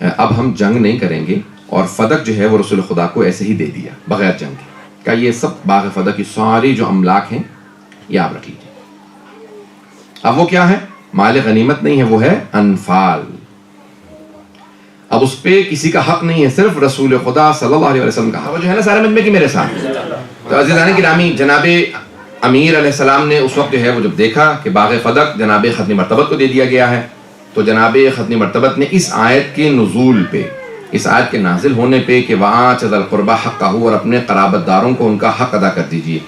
اب ہم جنگ نہیں کریں گے، اور فدق جو ہے وہ رسول خدا کو ایسے ہی دے دیا بغیر جنگ کے، کہ یہ سب باغ فدق کی ساری جو املاک ہیں یہ آپ رکھ لیجیے۔ اب وہ کیا ہے؟ مال غنیمت نہیں ہے، وہ ہے انفال۔ اب اس پہ کسی کا حق نہیں ہے، صرف رسول خدا صلی اللہ علیہ وسلم کا حق جو ہے نا سارے مجمع کی میرے ساتھ۔ تو عزیزان گرامی، جناب امیر علیہ السلام نے اس وقت جو ہے وہ جب دیکھا کہ باغ فدق جناب ختنی مرتبت کو دے دیا گیا ہے، تو جناب ختنی مرتبت نے اس آیت کے نزول پہ، اس آیت کے نازل ہونے پہ کہ وَآتِ ذِی الْقُرْبَىٰ حَقَّهُ، اور اپنے قرابت داروں کو ان کا حق ادا کر دیجئے،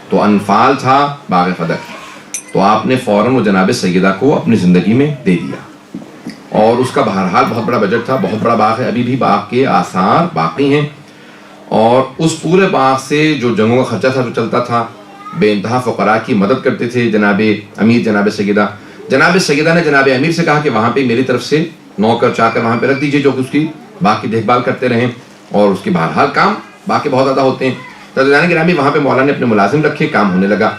تو انفال تھا باغ فدق، تو آپ نے فوراً وہ جناب سیدہ کو اپنی زندگی میں دے دیا، اور اس کا بہرحال بہت بڑا بجٹ تھا، بہت بڑا باغ ہے، ابھی بھی باغ کے آثار باقی ہیں، اور اس پورے باغ سے جو جنگوں کا خرچہ تھا جو چلتا تھا، بے انتہا فقراء کی مدد کرتے تھے جناب امیر جناب سیدہ۔ جناب سیدہ نے جناب امیر سے کہا کہ وہاں پہ میری طرف سے نوکر چاکر وہاں پہ رکھ دیجئے جو کہ اس کی باغ کی دیکھ بھال کرتے رہیں، اور اس کی بہرحال کام باغ کے بہت زیادہ ہوتے ہیں۔ تو عزیزان گرامی، وہاں پہ مولا نے اپنے ملازم رکھے، کام ہونے لگا،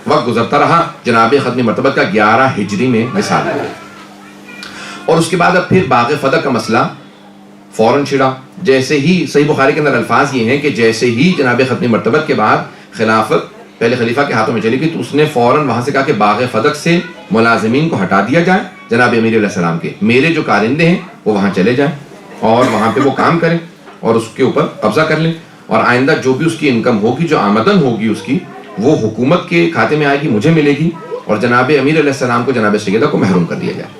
وقت گزرتا رہا، جناب ختمی مرتبت کا 11 ہجری میں وصال ہوا، اور اس کے بعد اب پھر باغ فدق کا مسئلہ فوراً چھڑا۔ جیسے ہی صحیح بخاری کے اندر الفاظ یہ ہیں کہ جیسے ہی جناب ختمی مرتبت کے بعد خلافت پہلے خلیفہ کے ہاتھوں میں چلی گئی، تو اس نے فوراً وہاں سے کہا کہ باغ فدق سے ملازمین کو ہٹا دیا جائے جناب امیر علیہ السلام کے، میرے جو کارندے ہیں وہ وہاں چلے جائیں اور وہاں پہ وہ کام کریں اور اس کے اوپر قبضہ کر لیں، اور آئندہ جو بھی اس کی انکم ہوگی، جو آمدن ہوگی اس کی، وہ حکومت کے کھاتے میں آئے گی، مجھے ملے گی، اور جناب امیر علیہ السلام کو جناب سیدہ کو محروم کر دیا جائے۔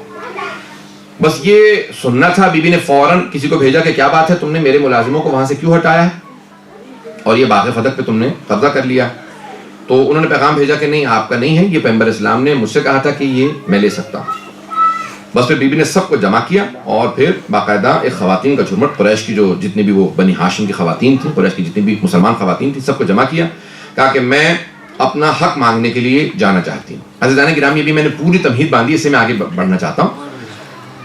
بس یہ سننا تھا۔ بی بی نے فوراً کسی کو بھیجا کہ کیا بات ہے، تم نے میرے ملازموں کو وہاں سے کیوں ہٹایا ہے اور یہ باغ فدق پہ تم نے قبضہ کر لیا؟ تو انہوں نے پیغام بھیجا کہ نہیں، آپ کا نہیں ہے، یہ پیغمبر اسلام نے مجھ سے کہا تھا کہ یہ میں لے سکتا ہوں۔ بس پھر بی بی نے سب کو جمع کیا، اور پھر باقاعدہ ایک خواتین کا جھرمٹ، قریش کی جو جتنی بھی وہ بنی ہاشم کی خواتین تھیں، قریش کی جتنی بھی مسلمان خواتین تھیں، سب کو جمع کیا، کہا کہ میں اپنا حق مانگنے کے لیے جانا چاہتی ہوں۔ عزیزان گرامی، ابھی میں نے پوری تمہید باندھی، اس سے میں آگے بڑھنا چاہتا ہوں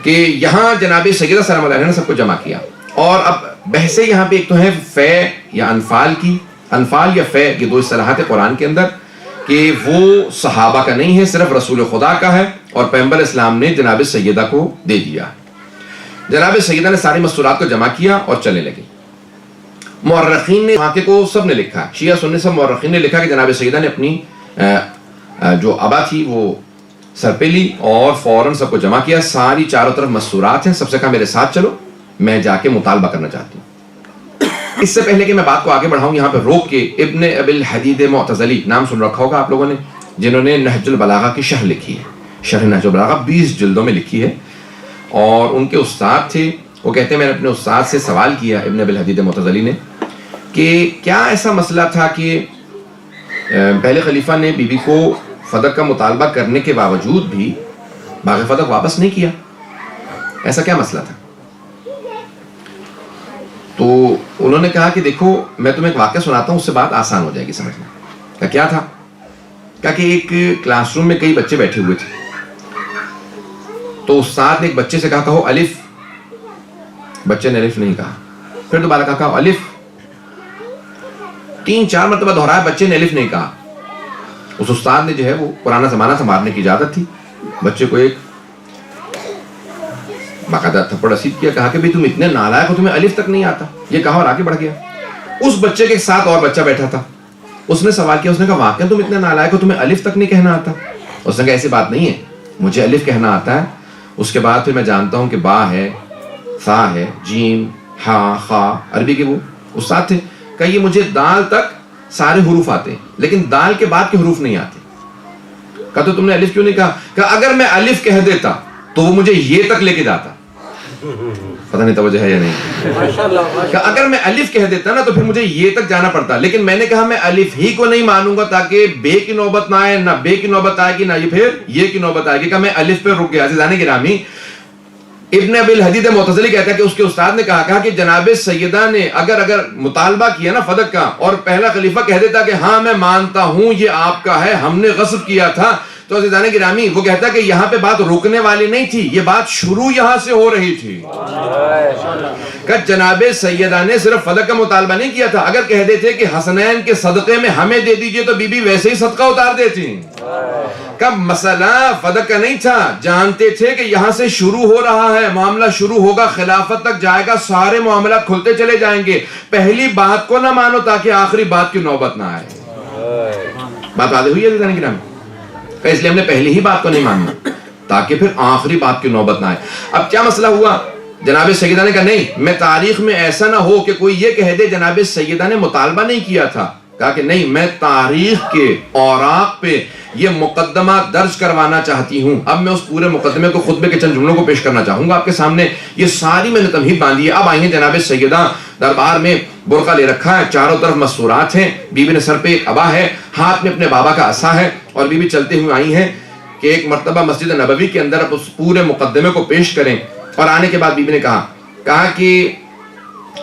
کہ یہاں جناب سیدہ سلام اللہ علیہ نے سب کو جمع کیا، اور اب بحثیں یہاں پہ ایک تو ہے فے یا انفال کی، انفال یا فے، یہ دو اصطلاحات قرآن کے اندر، کہ وہ صحابہ کا نہیں ہے، صرف رسول خدا کا ہے، اور پیغمبر اسلام نے جناب سیدہ کو دے دیا۔ جناب سیدہ نے ساری مستورات کو جمع کیا اور چلنے لگی۔ مورخین نے واقعے کو سب نے لکھا، شیعہ سنی سب مورخین نے لکھا کہ جناب سیدہ نے اپنی جو ابا تھی وہ سر پہ لی اور فوراً سب کو جمع کیا، ساری چاروں طرف مستورات ہیں، سب سے کہا میرے ساتھ چلو، میں جا کے مطالبہ کرنا چاہتی ہوں۔ اس سے پہلے کہ میں بات کو آگے بڑھاؤں، یہاں پہ روک کے ابن ابی الحدید معتزلی، نام سن رکھا ہوگا آپ لوگوں نے، جنہوں نے نہج البلاغہ کی شرح لکھی ہے، شرح نہج البلاغہ 20 جلدوں میں لکھی ہے، اور ان کے استاد تھے، وہ کہتے ہیں میں نے اپنے استاد سے سوال کیا ابن ابی الحدید معتزلی نے کہ کیا ایسا مسئلہ تھا کہ پہلے خلیفہ نے بی بی کو فدق کا مطالبہ کرنے کے باوجود بھی باغ فدق واپس نہیں کیا، ایسا کیا مسئلہ تھا؟ تو انہوں نے کہا کہ دیکھو میں تمہیں ایک واقعہ سناتا ہوں، اس سے بات آسان ہو جائے گی سمجھنا۔ کہ کیا تھا؟ کہا کہ ایک کلاس روم میں کئی بچے بیٹھے ہوئے تھے، تو استاد نے ایک بچے سے کہا کہو الف، بچے نے الف نہیں کہا، پھر دوبارہ کہا کہو الف، 3-4 مرتبہ دہرایا، بچے نے الف نہیں کہا۔ اس استاد نے جو ہے وہ پرانا زمانہ تھا، مارنے کی اجازت تھی، بچے کو ایک باقاعدہ تھپڑ رسید کیا، کہا کہ بھئی تم اتنے نالائق ہو، تمہیں الف تک نہیں آتا، یہ کہا اور آگے بڑھ گیا۔ اس بچے کے ساتھ اور بچہ بیٹھا تھا، اس نے سوال کیا، اس نے کہا واقعا تم اتنے نالائق ہو، تمہیں الف تک نہیں کہنا آتا؟ اس نے کہا ایسی بات نہیں ہے، مجھے الف کہنا آتا ہے، اس کے بعد پھر میں جانتا ہوں کہ با ہے، ثا ہے، جیم، ہا، خا، عربی کے وہ استاد تھے، کہ یہ مجھے دال تک سارے حروف آتے ہیں لیکن دال کے بعد کے حروف نہیں آتے۔ کہا تو تم نے الف کیوں نہیں کہا؟ کہ اگر میں الف کہہ دیتا تو وہ مجھے یہ تک لے کے جاتا، پتہ نہیں توجہ ہے یا نہیں، کہ اگر میں الف کہہ دیتا نا تو پھر مجھے یہ تک جانا پڑتا، لیکن میں نے کہا میں الف ہی کو نہیں مانوں گا تاکہ بے کی نوبت نہ آئے، نہ بے کی نوبت آئے گی، نہ یہ پھر یہ کی نوبت آئے گی، کہ میں الف پہ رک گیا۔ عزیزان گرامی، ابن ابی الحدید معتزلی کہتا ہے کہ اس کے استاد نے کہا کہ جناب سیدہ نے اگر مطالبہ کیا نا فدق کا، اور پہلا خلیفہ کہہ دیتا کہ ہاں میں مانتا ہوں یہ آپ کا ہے، ہم نے غصب کیا تھا، تو عزیزان گرامی وہ کہتا ہے کہ یہاں پہ بات رکنے والی نہیں تھی، یہ بات شروع یہاں سے ہو رہی تھی، کہ جناب سیدہ نے صرف فدق کا مطالبہ نہیں کیا تھا، اگر کہہ دیتے کہ حسنین کے صدقے میں ہمیں دے دیجئے تو بی بی ویسے ہی صدقہ اتار دیتی، کہ مسئلہ فدق کا نہیں تھا، جانتے تھے کہ یہاں سے شروع ہو رہا ہے، معاملہ شروع ہوگا، خلافت تک جائے گا، سارے معاملات کھلتے چلے جائیں گے، پہلی بات کو نہ مانو تاکہ آخری بات کی نوبت نہ آئے۔ بات واضح ہوئی ہے عزیزان کرام؟ کہ اس لیے ہم نے پہلی ہی بات کو نہیں ماننا تاکہ پھر آخری بات کی نوبت نہ آئے۔ اب کیا مسئلہ ہوا؟ جناب سیدہ نے کہا نہیں، میں تاریخ میں ایسا نہ ہو کہ کوئی یہ کہہ دے جناب سیدہ نے مطالبہ نہیں کیا تھا۔ کہا کہ نہیں، میں تاریخ کے اوراق پہ یہ مقدمہ درج کروانا چاہتی ہوں۔ اب میں اس پورے مقدمے کو خطبے کے چند جملوں کو پیش کرنا چاہوں گا آپ کے سامنے۔ یہ ساری میں نے تمہید باندھی ہے۔ اب آئی ہیں جناب سیدہ، دربار میں برقع لے رکھا ہے، چاروں طرف مستورات ہیں، بی بی نے سر پہ ایک عبا ہے، ہاتھ میں اپنے بابا کا عصا ہے، اور بی بی چلتے ہوئے آئی ہیں کہ ایک مرتبہ مسجد نبوی کے اندر اب اس پورے مقدمے کو پیش کریں۔ اور آنے کے بعد بی بی نے کہا کہ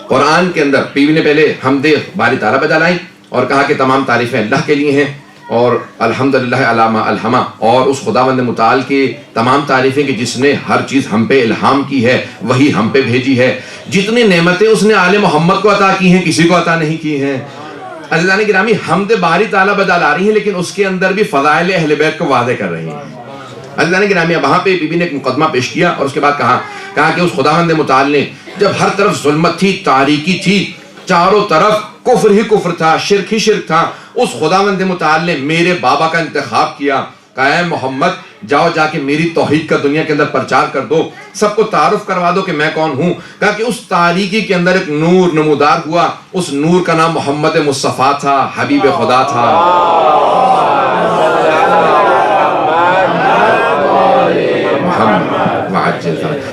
قرآن کے اندر بی بی نے پہلے حمد باری تعالیٰ بجا لائیں اور کہا کہ تمام تعریفیں اللہ کے لیے ہیں، اور الحمدللہ علی ما الہما، اور اس خداوند متعال کی تمام تعریفیں کہ جس نے ہر چیز ہم پہ الہام کی ہے، وہی ہم پہ بھیجی ہے، جتنی نعمتیں اس نے آل محمد کو عطا کی ہیں کسی کو عطا نہیں کی ہیں۔ عزیزان گرامی، حمد باری تعالیٰ بجا لا رہی ہیں لیکن اس کے اندر بھی فضائل اہل بیت کو واضح کر رہی ہیں۔ عزیزان گرامی، وہاں پہ بی بی نے ایک مقدمہ پیش کیا اور اس کے بعد کہا کہ اس خداوند متعال نے جب ہر طرف ظلمت تھی، تاریکی تھی، چاروں طرف کفر ہی کفر تھا، شرک ہی شرک تھا، اس خداوند متعال نے میرے بابا کا انتخاب کیا۔ کہا اے محمد، جاؤ جا کے میری توحید کا دنیا کے اندر پرچار کر دو، سب کو تعارف کروا دو کہ میں کون ہوں۔ کہا کہ اس تاریکی کے اندر ایک نور نمودار ہوا، اس نور کا نام محمد مصطفیٰ تھا، حبیب خدا تھا۔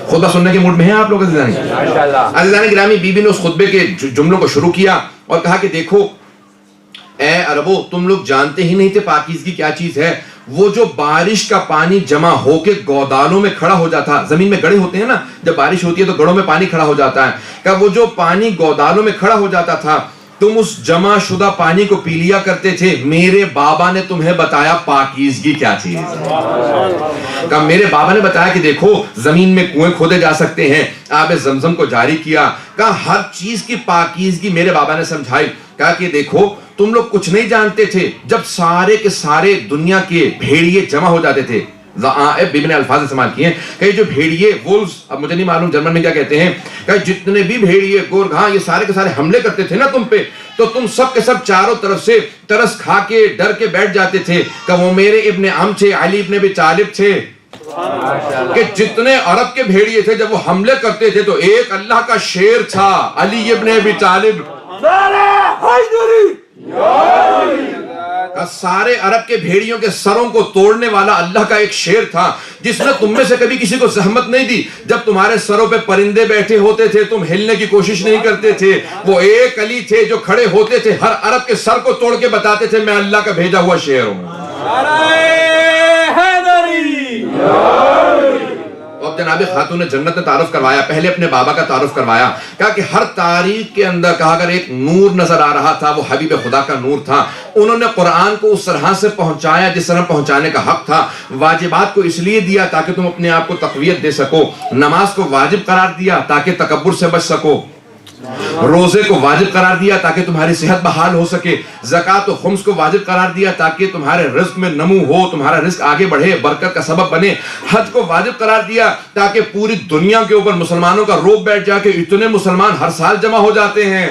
خطبہ سننے کے موڈ میں ہیں آپ لوگ عزیزان گرامی؟ بی بی نے اس خطبے کے جملوں کو شروع کیا اور کہا کہ دیکھو اے عربو، تم لوگ جانتے ہی نہیں تھے پاکیزگی کیا چیز ہے۔ وہ جو بارش کا پانی جمع ہو کے گودالوں میں کھڑا ہو جاتا، زمین میں گڑھے ہوتے ہیں نا، جب بارش ہوتی ہے تو گڑھوں میں پانی کھڑا ہو جاتا ہے، کہ وہ جو پانی گودالوں میں کھڑا ہو جاتا تھا، تم اس جمع شدہ پانی کو پی لیا کرتے تھے۔ میرے بابا نے تمہیں بتایا پاکیزگی کیا چیز ہے۔ کہ میرے بابا نے بتایا کہ دیکھو زمین میں کنویں کھودے جا سکتے ہیں، آب زمزم کو جاری کیا، کہ ہر چیز کی پاکیزگی میرے بابا نے سمجھائی۔ کہا کہ دیکھو تم لوگ کچھ نہیں جانتے تھے، جب سارے کے سارے دنیا کے بھیڑیے جمع ہو جاتے تھے، بی بی نے الفاظ استعمال کیے ہیں کہ جو بھیڑیے وولز، اب مجھے نہیں معلوم جرمن میں کیا کہتے ہیں، کہ جتنے بھی بھیڑیے گورگھاں یہ سارے کے سارے حملے کرتے تھے نا تم پہ، تو تم سب کے سب چاروں طرف سے ترس کھا کے ڈر کے بیٹھ جاتے تھے کہ وہ میرے ابن عم تھے، علی ابن ابی طالب تھے، کہ جتنے عرب کے بھیڑیے تھے جب وہ حملے کرتے تھے تو ایک اللہ کا شیر تھا، علی ابن ابی طالب۔ سارے عرب کے بھیڑیوں کے سروں کو توڑنے والا اللہ کا ایک شیر تھا، جس نے تم میں سے کبھی کسی کو زحمت نہیں دی۔ جب تمہارے سروں پہ پرندے بیٹھے ہوتے تھے تم ہلنے کی کوشش نہیں کرتے تھے، وہ ایک علی تھے جو کھڑے ہوتے تھے، ہر عرب کے سر کو توڑ کے بتاتے تھے میں اللہ کا بھیجا ہوا شیر ہوں۔ اب جناب خاتون جنت نے تعارف کروایا، پہلے اپنے بابا کا تعارف کروایا، کہا کہ ہر تاریخ کے اندر کہا اگر ایک نور نظر آ رہا تھا وہ حبیب خدا کا نور تھا۔ انہوں نے قرآن کو اس طرح سے پہنچایا جس طرح پہنچانے کا حق تھا۔ واجبات کو اس لیے دیا تاکہ تم اپنے آپ کو تقویت دے سکو، نماز کو واجب قرار دیا تاکہ تکبر سے بچ سکو، روزے کو واجب قرار دیا تاکہ تمہاری صحت بحال ہو سکے، زکوٰۃ و خمس کو واجب قرار دیا تاکہ تمہارے رزق میں نمو ہو، تمہارا رزق آگے بڑھے، برکت کا سبب بنے، حج کو واجب قرار دیا تاکہ پوری دنیا کے اوپر مسلمانوں کا روب بیٹھ جا کے اتنے مسلمان ہر سال جمع ہو جاتے ہیں۔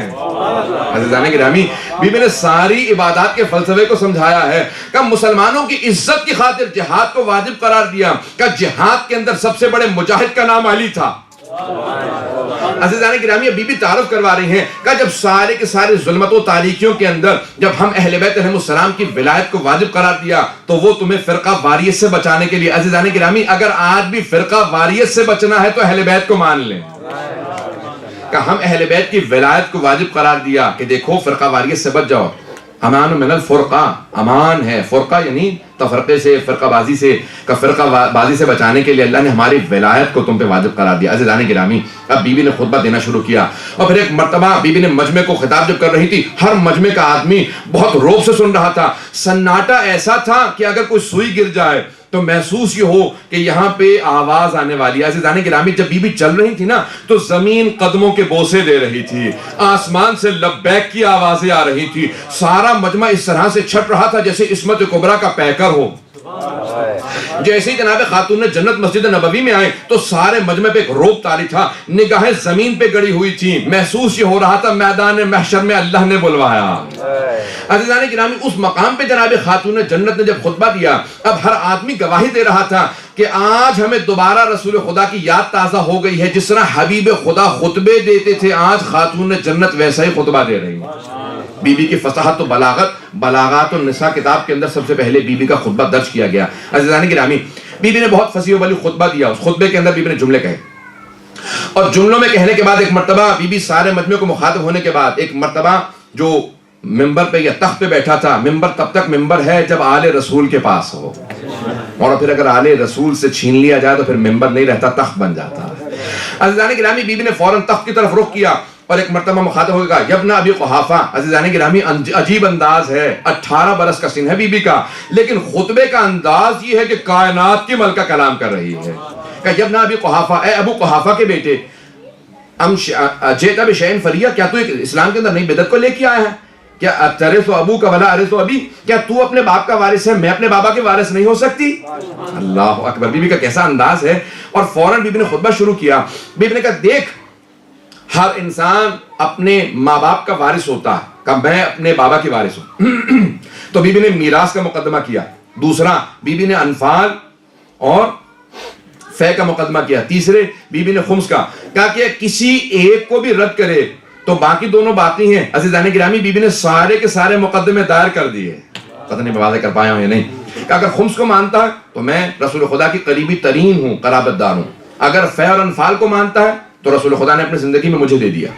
عزیزان گرامی، بی بی نے ساری عبادات کے فلسفے کو سمجھایا ہے کہ مسلمانوں کی عزت کی خاطر جہاد کو واجب قرار دیا، کہ جہاد کے اندر سب سے بڑے مجاہد کا نام علی تھا۔ عزیزان گرامی، بی بی تعارف کروا رہی ہیں کہ جب سارے کے سارے ظلمت و تاریکیوں کے اندر جب ہم اہل بیت علیہ السلام کی ولایت کو واجب قرار دیا تو وہ تمہیں فرقہ واریت سے بچانے کے لیے۔ عزیزان گرامی، اگر آج بھی فرقہ واریت سے بچنا ہے تو اہل بیت کو مان لیں، کہ ہم اہل بیت کی ولایت کو واجب قرار دیا کہ دیکھو فرقہ واریت سے بچ جاؤ۔ امان من الفرقہ، امان ہے، فرقہ یعنی تفرقے سے، فرقہ بازی سے، کہ فرقہ بازی سے بچانے کے لیے اللہ نے ہماری ولایت کو تم پہ واجب قرار دیا۔ عزیزان گرامی، اب بی بی نے خطبہ دینا شروع کیا اور پھر ایک مرتبہ بی بی نے مجمع کو خطاب جب کر رہی تھی، ہر مجمع کا آدمی بہت روب سے سن رہا تھا، سناٹا ایسا تھا کہ اگر کوئی سوئی گر جائے تو محسوس یہ ہو کہ یہاں پہ آواز آنے والی ہے۔ عزیزان گرامی، جب بی بی چل رہی تھی نا تو زمین قدموں کے بوسے دے رہی تھی، آسمان سے لبیک کی آوازیں آ رہی تھی، سارا مجمع اس طرح سے چھٹ رہا تھا جیسے عصمت کبریٰ کا پیکر ہو۔ جیسے ہی جناب خاتون جنت مسجد نبوی میں آئے تو سارے مجمع پہ ایک روب طاری تھا، نگاہیں زمین پہ گڑی ہوئی تھی، محسوس یہ ہو رہا تھا میدان محشر میں اللہ نے بلوایا۔ عزیزان گرامی، اس مقام پہ جناب خاتون جنت نے جب خطبہ دیا، اب ہر آدمی گواہی دے رہا تھا کہ آج ہمیں دوبارہ رسول خدا کی یاد تازہ ہو گئی ہے، جس طرح حبیب خدا خطبے دیتے تھے آج خاتون جنت ویسا ہی خطبہ دے رہی ہے۔ بی بی کی فصاحت و بلاغات النساء کتاب کے اندر سب سے پہلے بی بی کا خطبہ درج کیا گیا۔ عزیزان گرامی، بی بی نے بہت فصیح و بلیغ خطبہ دیا۔ اس خطبے کے اندر بی بی نے جملے کہے، اور جملوں میں کہنے کے بعد ایک مرتبہ بی بی سارے مجمع کو مخاطب ہونے کے بعد ایک مرتبہ جو ممبر پہ یا تخت پہ بیٹھا تھا، ممبر تب تک ممبر ہے جب آل رسول کے پاس ہو، اور پھر اگر آل رسول سے چھین لیا جائے تو پھر ممبر نہیں رہتا، تخت بن جاتا ہے۔ عزیزان گرامی، بی بی نے فوراً تخت کی طرف رخ کیا اور ایک مرتبہ مخاطب ہو گیا، یبن ابی قحافہ۔ عزیزان گرامی، عجیب انداز ہے، 18 برس کا سن ہے بی بی کا، لیکن خطبے کا انداز یہ ہے کہ کائنات کی ملکہ کلام کر رہی ہے۔ کہ یبن ابی قحافہ، اے ابو قحافہ کے بیٹے، جئت بشیء فریہ، کیا تو اسلام کے اندر نئی بدعت کو لے کے آیا ہے؟ کیا ترث ابوک ولا ارث ابی، کیا تو اپنے باپ کا وارث ہے، میں اپنے بابا کے وارث نہیں ہو سکتی؟ اللہ اکبر، بی بی کا کیسا انداز ہے۔ اور فوراً بی بی نے خطبہ شروع کیا۔ بی بی نے کہا، دیکھ، ہر انسان اپنے ماں باپ کا وارث ہوتا ہے، کہ میں اپنے بابا کی وارث ہوں۔ تو بی بی نے میراث کا مقدمہ کیا، دوسرا بی بی نے انفال اور فے کا مقدمہ کیا، تیسرے بی بی نے خمس کا، کہا کہ کسی ایک کو بھی رد کرے تو باقی دونوں باقی ہیں۔ عزیزان گرامی، بی بی نے سارے کے سارے مقدمے دائر کر دیے، پتہ نہیں میں واضح کر پایا ہوں یا نہیں، کہ اگر خمس کو مانتا ہے تو میں رسول خدا کی قریبی ترین ہوں، قرابت دار ہوں، اگر فے اور انفال کو مانتا ہے تو رسول خدا نے اپنی زندگی میں مجھے دے دیا،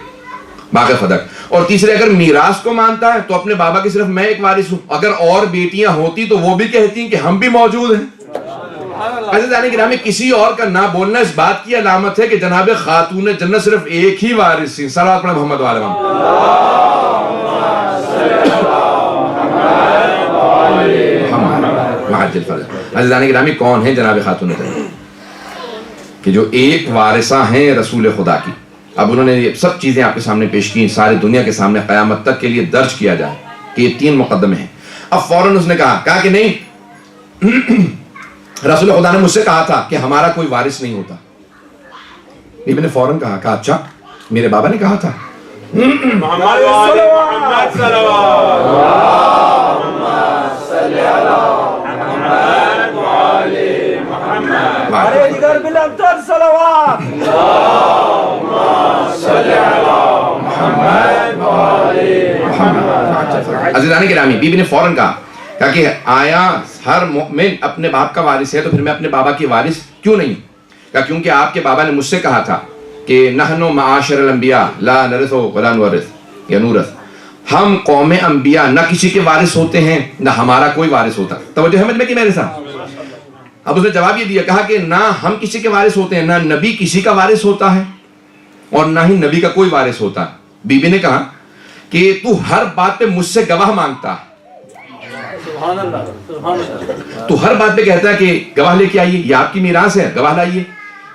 باقی فدق، اور تیسرے اگر میراث کو مانتا ہے تو اپنے بابا کی صرف میں ایک وارث ہوں، اگر اور بیٹیاں ہوتی تو وہ بھی کہتی ہیں کہ ہم بھی موجود ہیں۔ عزیزان گرامی، کسی اور کا نہ بولنا اس بات کی علامت ہے کہ جناب خاتون جنت صرف ایک ہی وارث تھی۔ صلوات پڑھیں محمد وعلی محمد۔ عزیزان گرامی، کون ہیں جناب خاتون جنت؟ کہ جو ایک وارثہ ہیں رسول خدا کی۔ اب انہوں نے یہ سب چیزیں آپ کے سامنے پیش کی، سارے دنیا کے سامنے قیامت تک کے لیے درج کیا جائے کہ یہ 3 مقدمے ہیں۔ اب فوراً اس نے کہا کہ نہیں، رسول خدا نے مجھ سے کہا تھا کہ ہمارا کوئی وارث نہیں ہوتا۔ بی بی نے فوراً کہا اچھا، میرے بابا نے کہا تھا۔ محمد وعلی محمد صلوات، اللہم صلی علی محمد وعلی محمد، ارے جگر بالابطال صلوات، اللہم صلی علی محمد وعلی محمد۔ عزیزان گرامی، بی بی نے فوراً کہا کہ آیا ہر مومن اپنے باپ کا وارث ہے تو پھر میں اپنے بابا کی وارث کیوں نہیں؟ کہ کیونکہ آپ کے بابا نے مجھ سے کہا تھا کہ نحن معاشر الانبیاء لا نرث ولا نورث یا نورث، ہم قوم انبیاء نہ کسی کے وارث ہوتے ہیں نہ ہمارا کوئی وارث ہوتا۔ توجہ ہے مجھ میں کہ میرے ساتھ؟ اب اس نے جواب یہ دیا، کہا کہ نہ ہم کسی کے وارث ہوتے ہیں، نہ نبی کسی کا وارث ہوتا ہے اور نہ ہی نبی کا کوئی وارث ہوتا ہے۔ بی بی نے کہا کہ تو ہر بات پہ مجھ سے گواہ مانگتا ہے، تو ہر بات پہ کہتا ہے کہ گواہ لے کے آئیے، یہ آپ کی میراث ہے، گواہ لائیے،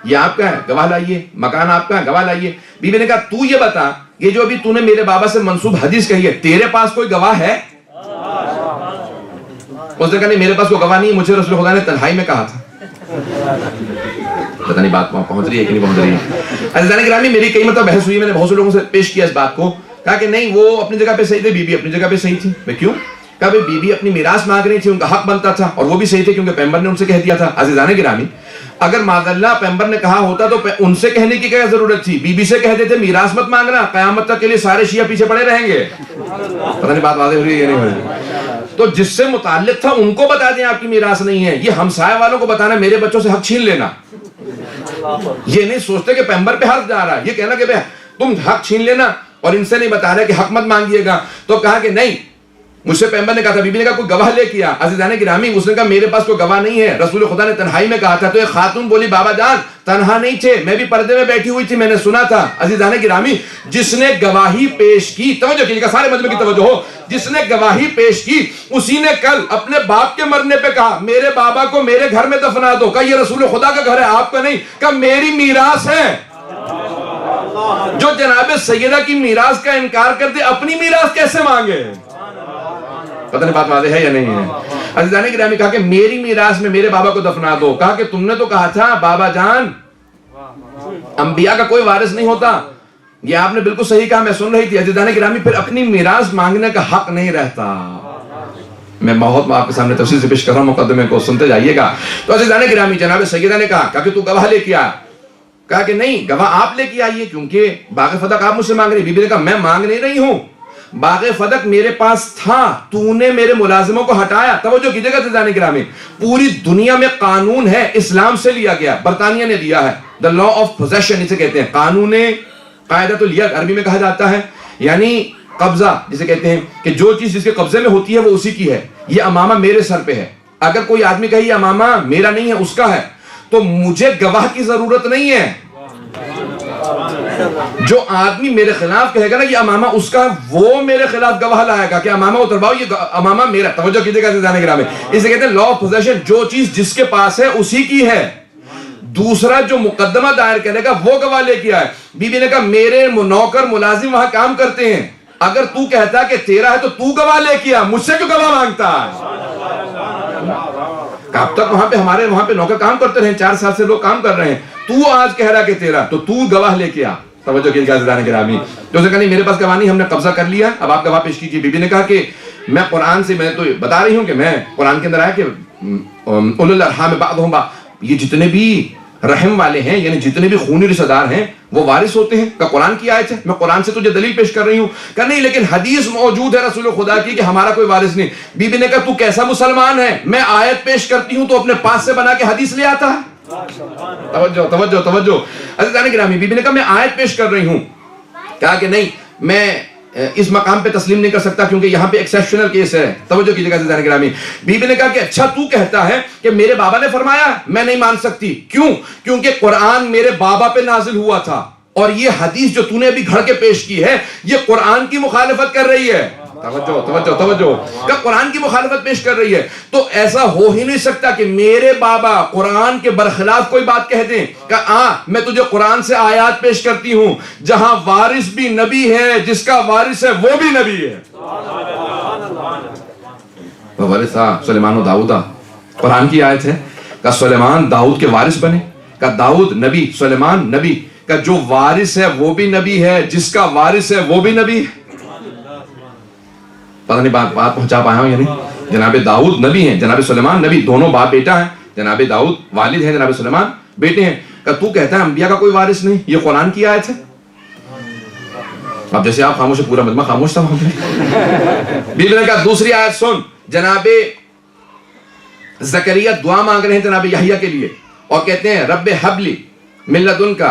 یہ آپ کا ہے، گواہ لائیے، مکان آپ کا ہے، گواہ لائیے۔ بی بی نے کہا تو یہ بتا، یہ جو ابھی تو نے میرے بابا سے منسوب حدیث کہی ہے، تیرے پاس کوئی گواہ ہے؟ اس نے کہا نہیں، میرے پاس کوئی گواہ نہیں، مجھے رسول خدا نے تنہائی میں کہا تھا۔ پتہ نہیں بات پہنچ رہی ہے کہ نہیں پہنچ رہی ہے؟ عزیزان گرامی، میری کئی مرتبہ بحث ہوئی، میں نے بہت سے لوگوں سے پیش کیا اس بات کو، کہا کہ نہیں وہ اپنی جگہ پہ صحیح تھے، بی بی اپنی جگہ پہ صحیح تھی۔ میں کیوں؟ کہا بی بی اپنی میراث مانگ رہی تھی، ان کا حق بنتا تھا، اور وہ بھی صحیح تھے کیونکہ پیغمبر نے ان سے کہہ دیا تھا۔ عزیزان گرامی، اگر معاذ اللہ پیغمبر نے کہا ہوتا تو ان سے کہنے کی کیا ضرورت تھی؟ بی بی سے کہتے تھے میراث مت مانگنا، قیامت تک کے لیے سارے شیعہ پیچھے پڑے رہیں گے۔ پتہ نہیں بات واضح ہو رہی ہے یا نہیں ہو رہی؟ تو جس سے متعلق تھا ان کو بتا دیں آپ کی میراث نہیں ہے، یہ ہمسائے والوں کو بتانا میرے بچوں سے حق چھین لینا۔ یہ نہیں سوچتے کہ پیغمبر پہ حق جا رہا ہے، یہ کہنا کہ تم حق چھین لینا اور ان سے نہیں بتا رہے کہ حق مت مانگیے گا۔ تو کہا کہ نہیں، مجھ سے پیغمبر نے کہا تھا، بی بی نے کہا کوئی گواہ لے کیا۔ عزیزان گرامی، اس نے کہا میرے پاس کوئی گواہ نہیں ہے، رسول خدا نے تنہائی میں کہا تھا۔ تو ایک خاتون بولی بابا جان تنہا نہیں تھے، میں بھی پردے میں بیٹھی ہوئی تھی، میں نے سنا تھا۔ عزیزان گرامی، جس نے گواہی پیش کی، توجہ کیجیے گا، سارے مجمع کی توجہ ہو، جس نے گواہی پیش کی اسی نے کل اپنے باپ کے مرنے پہ کہا میرے بابا کو میرے گھر میں دفنا دو۔ کہا یہ رسول خدا کا گھر ہے، آپ کا نہیں۔ کہا میری میراث ہے۔ جو جناب سیدہ کی میراث کا انکار کر دے، اپنی میراث کیسے مانگے؟ پتہ نہیں بات واضح ہے یا نہیں ہے؟ عزیزان گرامی کہا کہ میری میراث میں میرے بابا کو دفنا دو. کہا کہ تم نے تو کہا تھا بابا جان انبیاء کا کوئی وارث نہیں ہوتا. یہ آپ نے بالکل صحیح کہا, میں سن رہی تھی. عزیزان گرامی پھر اپنی میراث مانگنے کا حق نہیں رہتا. میں بہت آپ کے سامنے تفصیل سے پیش کر رہا ہوں, مقدمے کو سنتے جائیے گا. تو عزیزان گرامی جناب سیدہ نے کہا کہ تو گواہ لے کے آ. کہا کہ نہیں, گواہ آپ لے کے آئیے کیونکہ باغ فدق آپ مجھ سے مانگ رہی. بی بی نے کہا میں مانگ نہیں رہی ہوں, باغ فدق میرے پاس تھا, تو نے میرے ملازموں کو ہٹایا. توجہ کیجئے گا عزیزان گرامی, پوری دنیا میں قانون ہے, اسلام سے لیا گیا, برطانیہ نے دیا ہے. دا لا آف پوزیشن اسے کہتے ہیں, قانون قاعدۃ الید عربی میں کہا جاتا ہے, یعنی قبضہ جسے کہتے ہیں کہ جو چیز جس کے قبضے میں ہوتی ہے وہ اسی کی ہے. یہ امامہ میرے سر پہ ہے. اگر کوئی آدمی کہے یہ امامہ میرا نہیں ہے اس کا ہے, تو مجھے گواہ کی ضرورت نہیں ہے. جو آدمی میرے خلاف کہے گا نا یہ امامہ اس کا, وہ میرے خلاف گواہ لائے گا کہ امامہ اترواؤ, یہ امامہ میرا. توجہ کیجئے گا عزیزان گرامی, اسے کہتے ہیں لا آف پوزیشن, جو چیز جس کے پاس ہے اسی کی ہے. دوسرا جو مقدمہ دائر کرے گا وہ گواہ لے کے آئے. بی بی نے کہا میرے نوکر ملازم وہاں کام کرتے ہیں, اگر تو کہتا ہے کہ تیرا ہے تو تو گواہ لے کے آ, مجھ سے کیوں گواہ مانگتا ہے؟ اب تک ہمارے وہاں پہ نوکر کام کرتے رہے, 4 سال سے لوگ کام کر رہے ہیں, تو آج کہہ رہا کہ تیرا, تو تو گواہ لے کے آ. توجہ کیجئے عزیزان گرامی, تو اسے کہا نہیں میرے پاس گواہ نہیں, ہم نے قبضہ کر لیا, اب آپ گواہ پیش کیجئے. بی بی نے کہا کہ میں قرآن سے, میں تو بتا رہی ہوں کہ میں قرآن کے اندر آیا کہ اولو الارحام بعضهم بعض, یہ جتنے بھی رحم والے ہیں یعنی جتنے بھی خونی رشتہ دار ہیں وہ وارث ہوتے ہیں. کہ قرآن کی آیت ہے, میں قرآن سے تجھے دلیل پیش کر رہی ہوں. کہ نہیں لیکن حدیث موجود ہے رسول خدا کی کہ ہمارا کوئی وارث نہیں. بی بی نے کہا تو کیسا مسلمان ہے, میں آیت پیش کرتی ہوں تو اپنے پاس سے بنا کے حدیث لے آتا ہے. توجہ توجہ توجہ عزیزان گرامی, بی بی نے کہا میں آیت پیش کر رہی ہوں. کہا کہ نہیں میں اس مقام پہ تسلیم نہیں کر سکتا کیونکہ یہاں پہ ایکسیپشنل کیس ہے. توجہ کیجئے گا عزیزان گرامی, بی بی نے کہا کہ اچھا تو کہتا ہے کہ میرے بابا نے فرمایا, میں نہیں مان سکتی. کیوں؟ کیونکہ قرآن میرے بابا پہ نازل ہوا تھا, اور یہ حدیث جو تو نے ابھی گھڑ کے پیش کی ہے یہ قرآن کی مخالفت کر رہی ہے. توجہ توجہ توجہ, کہ قرآن کی مخالفت پیش کر رہی ہے. تو ایسا ہو ہی نہیں سکتا کہ میرے بابا قرآن کے برخلاف کوئی بات کہہ دیں. کہ میں تجھے قرآن سے آیات پیش کرتی ہوں جہاں وارث بھی نبی ہے, جس کا وارث ہے وہ بھی نبی ہے. وارث سلیمان و داؤد, قرآن کی آیت ہے کہ سلیمان داؤد کے وارث بنے. کہ داؤد نبی, سلیمان نبی, کہ جو وارث ہے وہ بھی نبی ہے, جس کا وارث ہے وہ بھی نبی ہے. پتہ نہیں بات پہنچا پایا ہوں یا نہیں. جناب داؤد نبی ہیں, جناب سلیمان نبی, دونوں باپ بیٹا ہیں. جناب داؤد والد ہیں, جناب سلیمان بیٹے ہیں. کہ تو کہتا ہے انبیاء کا کوئی وارث نہیں, یہ قرآن کی آیت ہے. اب جیسے آپ خاموش, پورا مجمع خاموش تھا وہاں پہ. بیوی نے کہا دوسری آیت سن. جناب زکریا دعا مانگ رہے ہیں جناب یحییٰ کے لیے, اور کہتے ہیں رب ہب لی من لدنک,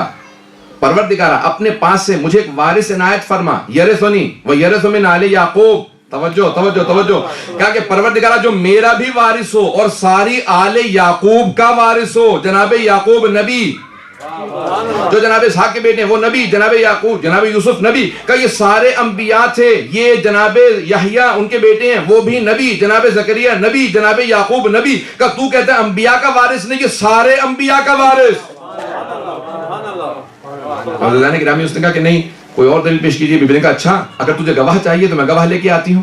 پروردگارا اپنے پاس سے مجھے ایک وارث عنایت فرما, یرثنی و یرث من آل یعقوب. توجہ توجہ توجہ, کہا کہ پروردگارہ جو میرا بھی وارث ہو اور ساری آل یعقوب کا وارث ہو. جناب یعقوب نبی, جو جناب اسحاق کے بیٹے ہیں وہ نبی, جناب یعقوب, جناب یوسف نبی. کہ یہ سارے انبیاء تھے. یہ جناب یحییٰ ان کے بیٹے ہیں وہ بھی نبی, جناب زکریا نبی, جناب یعقوب نبی. کہ تو کہتا ہے انبیاء کا وارث نہیں, یہ سارے انبیاء کا وارث. عزیزان گرامی, اس نے کہا کہ نہیں کوئی اور دلیل پیش کیجئے. بی بی نے کہا اچھا اگر تجھے گواہ چاہیے تو میں گواہ لے کے آتی ہوں.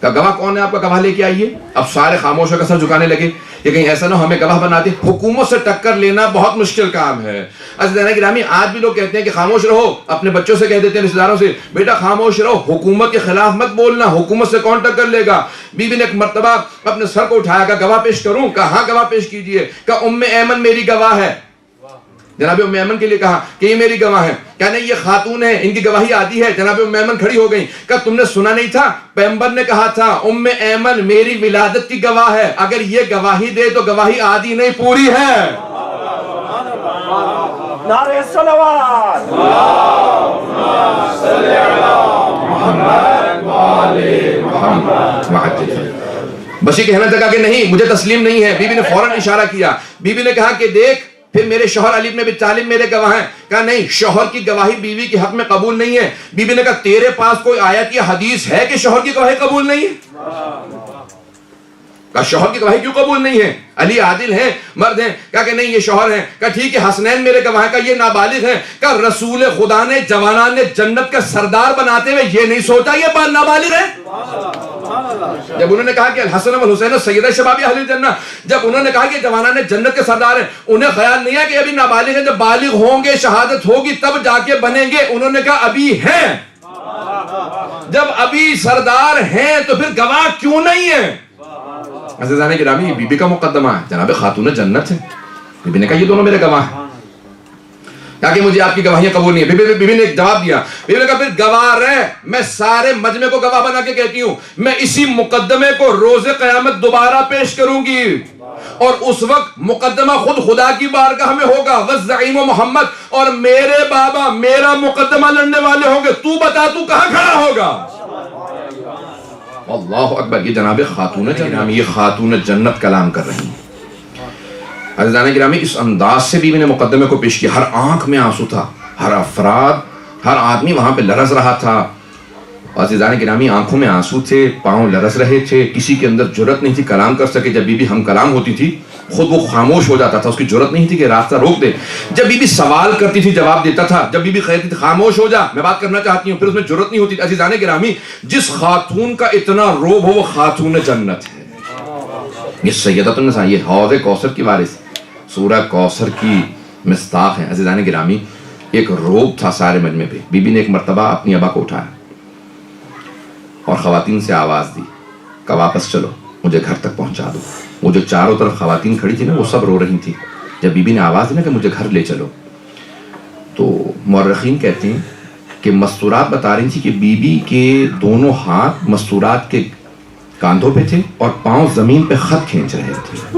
کہ گواہ کون ہے آپ کا, گواہ لے کے آئیے. اب سارے خاموش ہو کر سر جھکانے لگے کہ کہیں ایسا نہ ہمیں گواہ بنا دے. حکومت سے ٹکر لینا بہت مشکل کام ہے. عزیزان گرامی, آج بھی لوگ کہتے ہیں کہ خاموش رہو, اپنے بچوں سے کہہ دیتے ہیں, رشتہ داروں سے, بیٹا خاموش رہو, حکومت کے خلاف مت بولنا, حکومت سے کون ٹکر لے گا. بی بی نے ایک مرتبہ اپنے سر کو اٹھایا, کہ گواہ پیش کروں. کہاں گواہ پیش کیجئے. کہ ام ایمن میری گواہ ہے. جناب ام ایمن کے لیے کہا کہ یہ میری گواہ ہے. کہا نہیں یہ خاتون ہے, ان کی گواہی آدھی ہے. جناب ام ایمن کھڑی ہو گئی. کہ تم نے سنا نہیں تھا پیغمبر نے کہا تھا ام ایمن میری ولادت کی گواہ ہے, اگر یہ گواہی دے تو گواہی آدھی نہیں پوری ہے. نعرہ صلوات, اللہم صلی علی محمد و آل محمد. بشی کہنا چاہا کہ نہیں مجھے تسلیم نہیں ہے. بی بی نے فوراً اشارہ کیا. بی بی نے کہا کہ دیکھ پھر میرے شوہر علی بن ابی طالب میرے گواہ ہیں. کہا نہیں شوہر کی گواہی بیوی کے حق میں قبول نہیں ہے. بی بی نے کہا تیرے پاس کوئی آیت یا حدیث ہے کہ شوہر کی گواہی قبول نہیں ہے؟ کہا شوہر کی گواہی کیوں قبول نہیں ہے؟ علی عادل ہیں، مرد ہیں؟ کہا کہ نہیں یہ شوہر ہیں۔ کہا ٹھیک ہے حسنین میرے گواہ ہیں۔ کہا یہ نابالغ ہیں۔ کہا رسول خدا نے جوانان نے جنت کا سردار بناتے ہوئے یہ نہیں سوچا یہ نابالغ ہے؟ جب انہوں نے کہا کہ الحسن والحسین سیدہ شباب اہل الجنہ، جب انہوں نے کہا کہ جوانان نے جنت کے سردار ہیں، انہیں خیال نہیں ہے کہ ابھی نابالغ ہیں، جب بالغ ہوں گے شہادت ہوگی تب جا کے بنیں گے۔ انہوں نے کہا ابھی ہیں۔ جب ابھی سردار ہیں تو پھر گواہ کیوں نہیں ہے؟ عزیزان گرامی یہ بی بی کا مقدمہ ہے، جناب خاتون جنت ہے۔ بی بی نے کہا یہ دونوں میرے گواہ ہیں، کہا کہ مجھے آپ کی گواہیاں قبول نہیں ہے۔ بی بی نے ایک جواب دیا، بی بی نے کہا پھر گواہ رہے، میں سارے مجمع کو گواہ بنا کے کہتی ہوں میں اسی مقدمے کو روز قیامت دوبارہ پیش کروں گی، اور اس وقت مقدمہ خود خدا کی بارگاہ میں ہوگا، والزعیم محمد، اور میرے بابا میرا مقدمہ لڑنے والے ہوں گے، تو بتا تو کہاں کھڑا ہوگا؟ اللہ اکبر۔ یہ جناب خاتون جنت، یہ خاتون جنت کلام کر رہی ہیں۔ عزیزان گرامی اس انداز سے بھی میں نے مقدمے کو پیش کیا، ہر آنکھ میں آنسو تھا، ہر افراد، ہر آدمی وہاں پہ لرز رہا تھا۔ عزیزان گرامی آنکھوں میں آنسو تھے، پاؤں لرز رہے تھے، کسی کے اندر جرت نہیں تھی کلام کر سکے۔ جب بی بی ہم کلام ہوتی تھی خود وہ خاموش ہو جاتا تھا، اس کی جرت نہیں تھی کہ راستہ روک دے۔ جب بی بی سوال کرتی تھی جواب دیتا تھا، جب بی بی کہتی تھی خاموش ہو جا میں بات کرنا چاہتی ہوں، پھر اس میں جرت نہیں ہوتی تھی۔ عزیزان گرامی جس خاتون کا اتنا روب ہو وہ خاتون جنت ہے، یہ سیدۃ النساء، یہ حوض کوثر کی وارث، سورہ کوثر کی مصداق ہیں۔ عزیزان گرامی ایک روب تھا سارے مجمع پہ۔ بی بی نے ایک مرتبہ اپنی ابا کو اٹھایا اور خواتین سے آواز دی کہ واپس چلو مجھے گھر تک پہنچا دو۔ وہ جو چاروں طرف خواتین کھڑی تھی نا وہ سب رو رہی تھی۔ جب بی بی نے آواز دی نا کہ مجھے گھر لے چلو، تو مورخین کہتے ہیں کہ مستورات بتا رہی تھی کہ بی بی کے دونوں ہاتھ مستورات کے کاندھوں پہ تھے اور پاؤں زمین پہ خط کھینچ رہے تھے۔